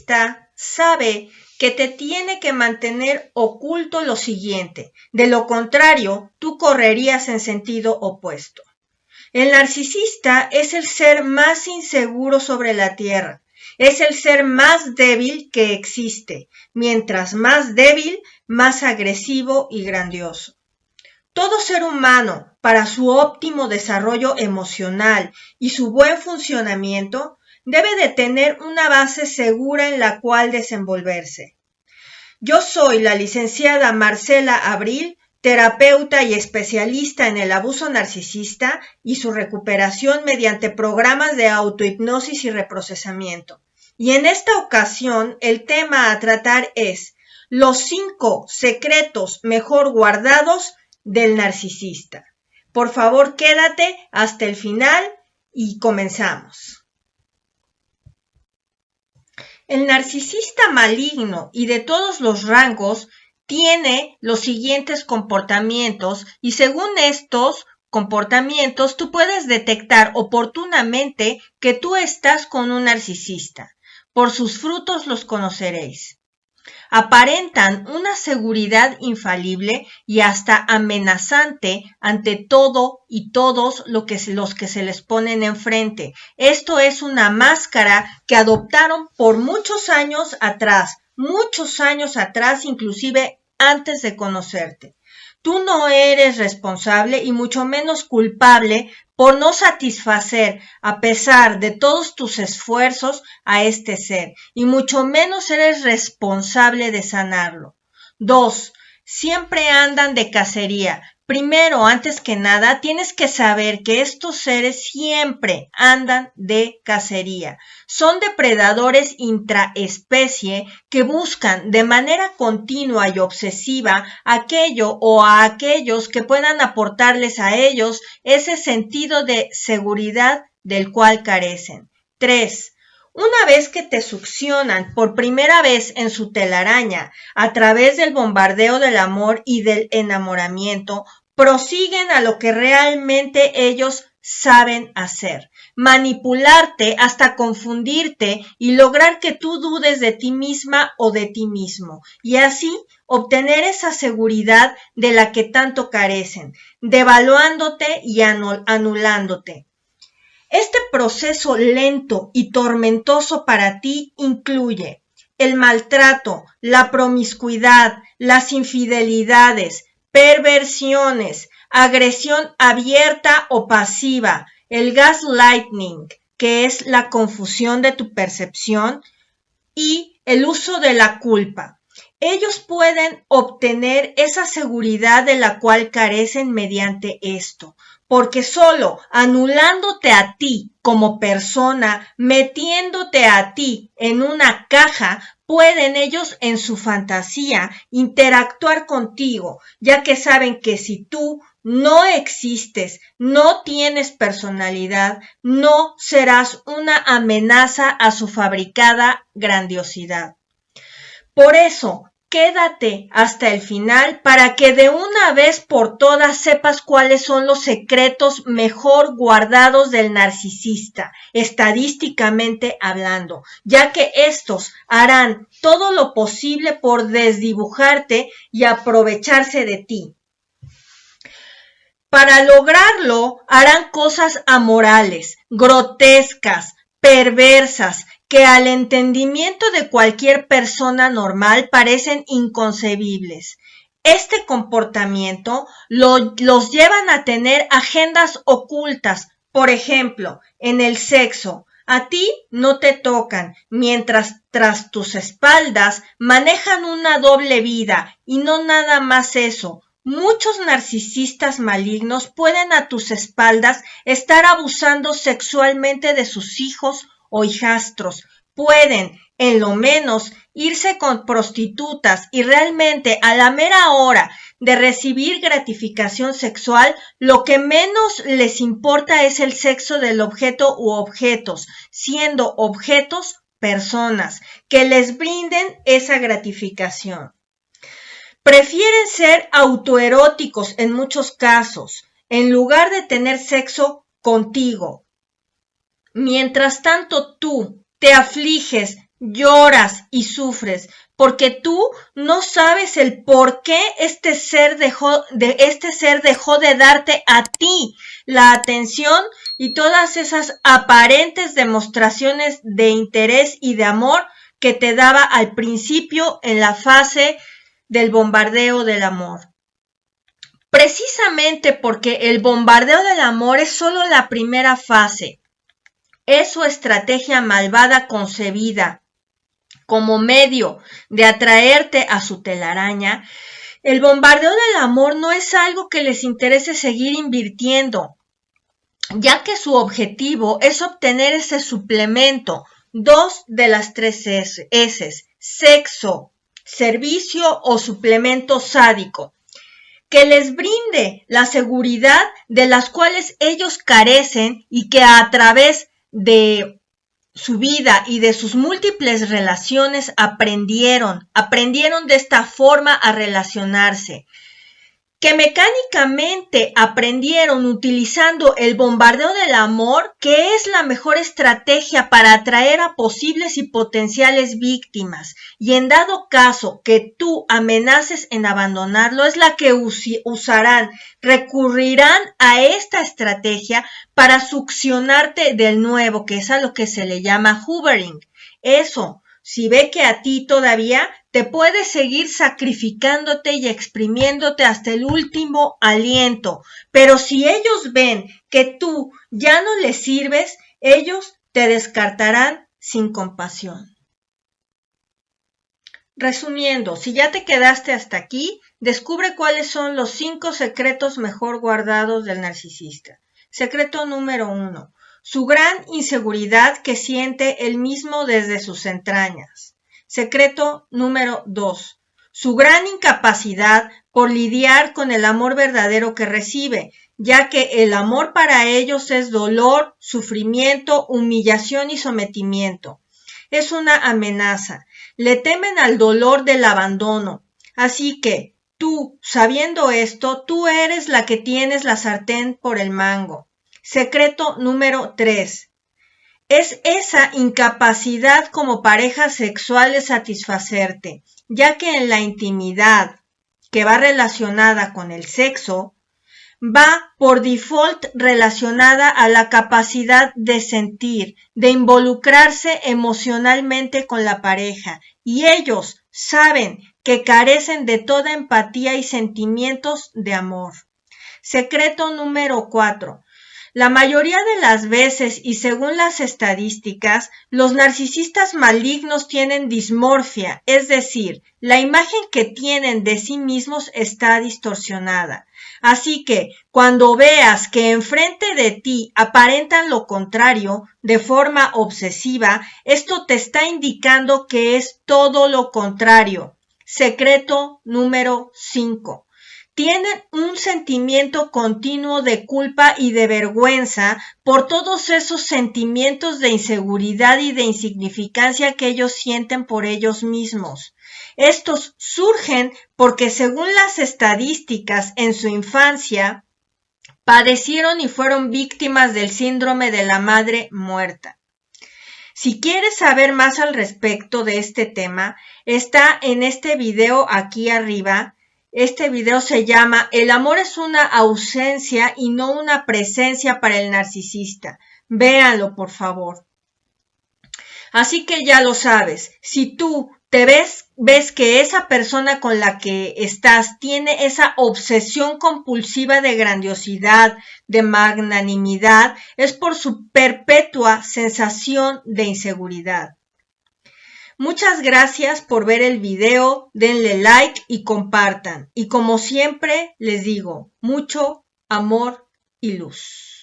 narcisista sabe que te tiene que mantener oculto lo siguiente. De lo contrario, tú correrías en sentido opuesto. El narcisista es el ser más inseguro sobre la tierra. Es el ser más débil que existe. Mientras más débil, más agresivo y grandioso. Todo ser humano, para su óptimo desarrollo emocional y su buen funcionamiento, debe de tener una base segura en la cual desenvolverse. Yo soy la licenciada Marcela Abril, terapeuta y especialista en el abuso narcisista y su recuperación mediante programas de autohipnosis y reprocesamiento. Y en esta ocasión el tema a tratar es los 5 secretos mejor guardados del narcisista. Por favor, quédate hasta el final y comenzamos. El narcisista maligno y de todos los rangos tiene los siguientes comportamientos y según estos comportamientos tú puedes detectar oportunamente que tú estás con un narcisista. Por sus frutos los conoceréis. Aparentan una seguridad infalible y hasta amenazante ante todo y todos los que se les ponen enfrente. Esto es una máscara que adoptaron por muchos años atrás, inclusive antes de conocerte. Tú no eres responsable y mucho menos culpable por no satisfacer, a pesar de todos tus esfuerzos, a este ser, y mucho menos eres responsable de sanarlo. 2. Siempre andan de cacería. Primero, antes que nada, tienes que saber que estos seres siempre andan de cacería. Son depredadores intraespecie que buscan de manera continua y obsesiva aquello o a aquellos que puedan aportarles a ellos ese sentido de seguridad del cual carecen. 3. Una vez que te succionan por primera vez en su telaraña a través del bombardeo del amor y del enamoramiento, prosiguen a lo que realmente ellos saben hacer, manipularte hasta confundirte y lograr que tú dudes de ti misma o de ti mismo, y así obtener esa seguridad de la que tanto carecen, devaluándote y anulándote. Este proceso lento y tormentoso para ti incluye el maltrato, la promiscuidad, las infidelidades, perversiones, agresión abierta o pasiva, el gaslighting, que es la confusión de tu percepción, y el uso de la culpa. Ellos pueden obtener esa seguridad de la cual carecen mediante esto, porque solo anulándote a ti como persona, metiéndote a ti en una caja, pueden ellos en su fantasía interactuar contigo, ya que saben que si tú no existes, no tienes personalidad, no serás una amenaza a su fabricada grandiosidad. Por eso, quédate hasta el final para que de una vez por todas sepas cuáles son los secretos mejor guardados del narcisista, estadísticamente hablando, ya que estos harán todo lo posible por desdibujarte y aprovecharse de ti. Para lograrlo, harán cosas amorales, grotescas, perversas, que al entendimiento de cualquier persona normal parecen inconcebibles. Este comportamiento los llevan a tener agendas ocultas, por ejemplo, en el sexo. A ti no te tocan, mientras tras tus espaldas manejan una doble vida y no nada más eso. Muchos narcisistas malignos pueden a tus espaldas estar abusando sexualmente de sus hijos o hijastros, pueden, en lo menos, irse con prostitutas y realmente a la mera hora de recibir gratificación sexual, lo que menos les importa es el sexo del objeto u objetos, siendo objetos personas, que les brinden esa gratificación. Prefieren ser autoeróticos en muchos casos, en lugar de tener sexo contigo. Mientras tanto tú te afliges lloras y sufres, porque tú no sabes el por qué este ser dejó de darte a ti la atención y todas esas aparentes demostraciones de interés y de amor que te daba al principio en la fase del bombardeo del amor. Precisamente porque el bombardeo del amor es solo la primera fase, es su estrategia malvada concebida como medio de atraerte a su telaraña. El bombardeo del amor no es algo que les interese seguir invirtiendo, ya que su objetivo es obtener ese suplemento, 2 de las 3 S, sexo, servicio o suplemento sádico, que les brinde la seguridad de las cuales ellos carecen y que a través de su vida y de sus múltiples relaciones aprendieron de esta forma a relacionarse, que mecánicamente aprendieron utilizando el bombardeo del amor, que es la mejor estrategia para atraer a posibles y potenciales víctimas, y en dado caso que tú amenaces en abandonarlo, es la que recurrirán a esta estrategia para succionarte del nuevo, que es a lo que se le llama hoovering. Eso, si ve que a ti todavía te puedes seguir sacrificándote y exprimiéndote hasta el último aliento, pero si ellos ven que tú ya no les sirves, ellos te descartarán sin compasión. Resumiendo, si ya te quedaste hasta aquí, descubre cuáles son los 5 secretos mejor guardados del narcisista. Secreto número 1. Su gran inseguridad que siente él mismo desde sus entrañas. Secreto número 2. Su gran incapacidad por lidiar con el amor verdadero que recibe, ya que el amor para ellos es dolor, sufrimiento, humillación y sometimiento. Es una amenaza. Le temen al dolor del abandono. Así que tú, sabiendo esto, tú eres la que tienes la sartén por el mango. Secreto número 3. Es esa incapacidad como pareja sexual de satisfacerte, ya que en la intimidad, que va relacionada con el sexo, va por default relacionada a la capacidad de sentir, de involucrarse emocionalmente con la pareja, y ellos saben que carecen de toda empatía y sentimientos de amor. Secreto número 4. La mayoría de las veces y según las estadísticas, los narcisistas malignos tienen dismorfia, es decir, la imagen que tienen de sí mismos está distorsionada. Así que cuando veas que enfrente de ti aparentan lo contrario, de forma obsesiva, esto te está indicando que es todo lo contrario. Secreto número 5. Tienen un sentimiento continuo de culpa y de vergüenza por todos esos sentimientos de inseguridad y de insignificancia que ellos sienten por ellos mismos. Estos surgen porque, según las estadísticas, en su infancia padecieron y fueron víctimas del síndrome de la madre muerta. Si quieres saber más al respecto de este tema, está en este video aquí arriba. Este video se llama El amor es una ausencia y no una presencia para el narcisista. Véanlo, por favor. Así que ya lo sabes, si tú ves que esa persona con la que estás tiene esa obsesión compulsiva de grandiosidad, de magnanimidad, es por su perpetua sensación de inseguridad. Muchas gracias por ver el video, denle like y compartan. Y como siempre les digo, mucho amor y luz.